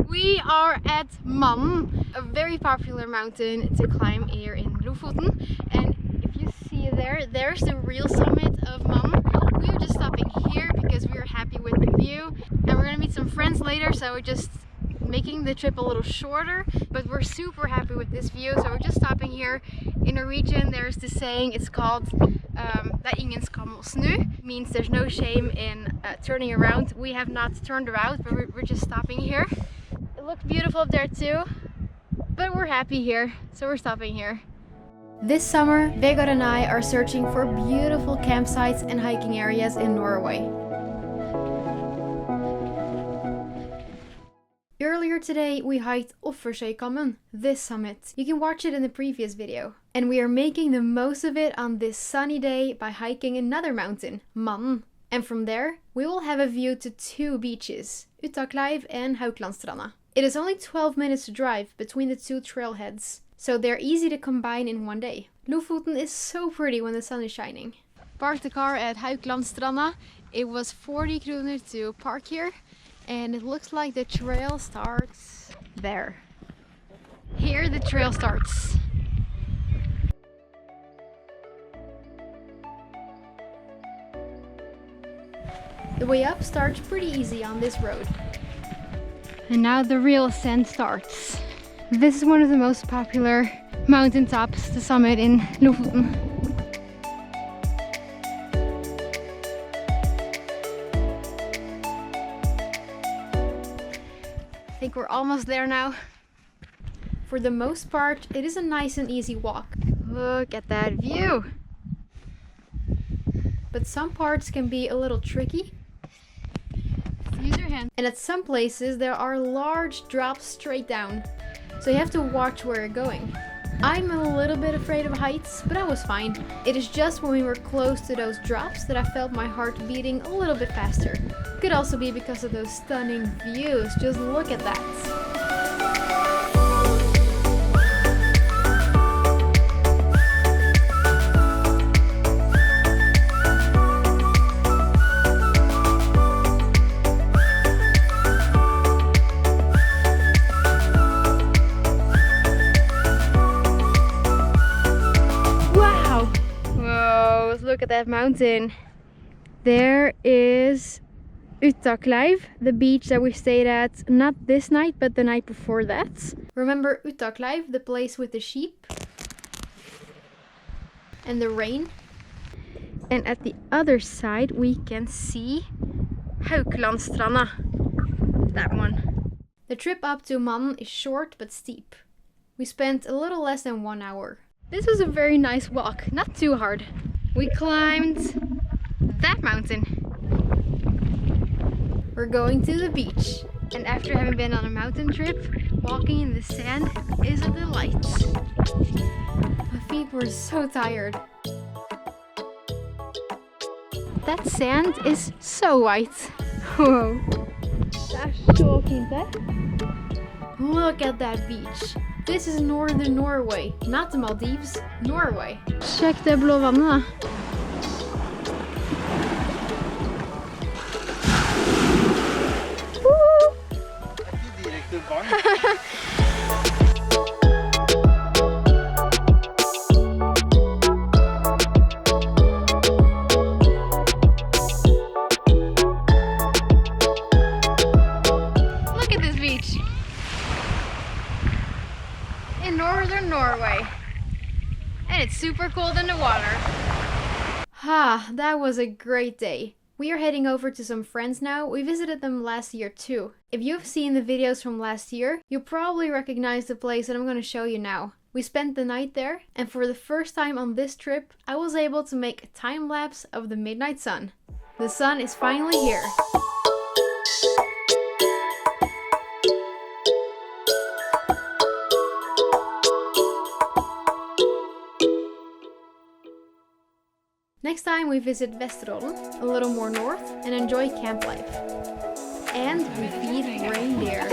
We are at Mannen, a very popular mountain to climb here in Lofoten. And if you see there's the real summit of Mannen. We are just stopping here because we are happy with the view. And we're gonna meet some friends later, so we're just making the trip a little shorter. But we're super happy with this view, so we're just stopping here. In Norwegian, there's this saying, it's called "Det er ingen skam å snu," means there's no shame in turning around. We have not turned around, but we're just stopping here. It looks beautiful up there too, but we're happy here, so we're stopping here. This summer, Vegard and I are searching for beautiful campsites and hiking areas in Norway. Earlier today, we hiked Offersøykammen, this summit. You can watch it in the previous video. And we are making the most of it on this sunny day by hiking another mountain, Mannen. And from there, we will have a view to two beaches, Uttakleiv and Hauklandstranda. It is only 12 minutes to drive between the two trailheads, so they're easy to combine in one day. Lofoten is so pretty when the sun is shining. Parked the car at Hauklandstranda. It was 40 kroner to park here. And it looks like the trail starts there. Here the trail starts. The way up starts pretty easy on this road. And now the real ascent starts. This is one of the most popular mountaintops to summit in Lofoten. I think we're almost there now. For the most part, it is a nice and easy walk. Look at that view! But some parts can be a little tricky. Use your hand. And at some places there are large drops straight down, so you have to watch where you're going. I'm a little bit afraid of heights, but I was fine. It is just when we were close to those drops that I felt my heart beating a little bit faster. Could also be because of those stunning views. Just look at that. Look at that mountain. There is Uttakleiv, the beach that we stayed at not this night but the night before that. Remember Uttakleiv, the place with the sheep and the rain? And at the other side we can see Hauklandstranda, that one. The trip up to Mannen is short but steep. We spent a little less than 1 hour. This was a very nice walk, not too hard. We climbed that mountain. We're going to the beach. And after having been on a mountain trip, walking in the sand is a delight. My feet were so tired. That sand is so white. Whoa. That's so fint there. Look at that beach. This is northern Norway, not the Maldives, Norway. Sjekk det blå vannet da. Direkte vann. Look at this beach. In northern Norway. And it's super cold in the water. That was a great day. We are heading over to some friends now. We visited them last year too. If you've seen the videos from last year, you'll probably recognize the place that I'm going to show you now. We spent the night there, and for the first time on this trip, I was able to make a time lapse of the midnight sun. The sun is finally here. Next time we visit Vesterålen, a little more north, and enjoy camp life. And we feed reindeer.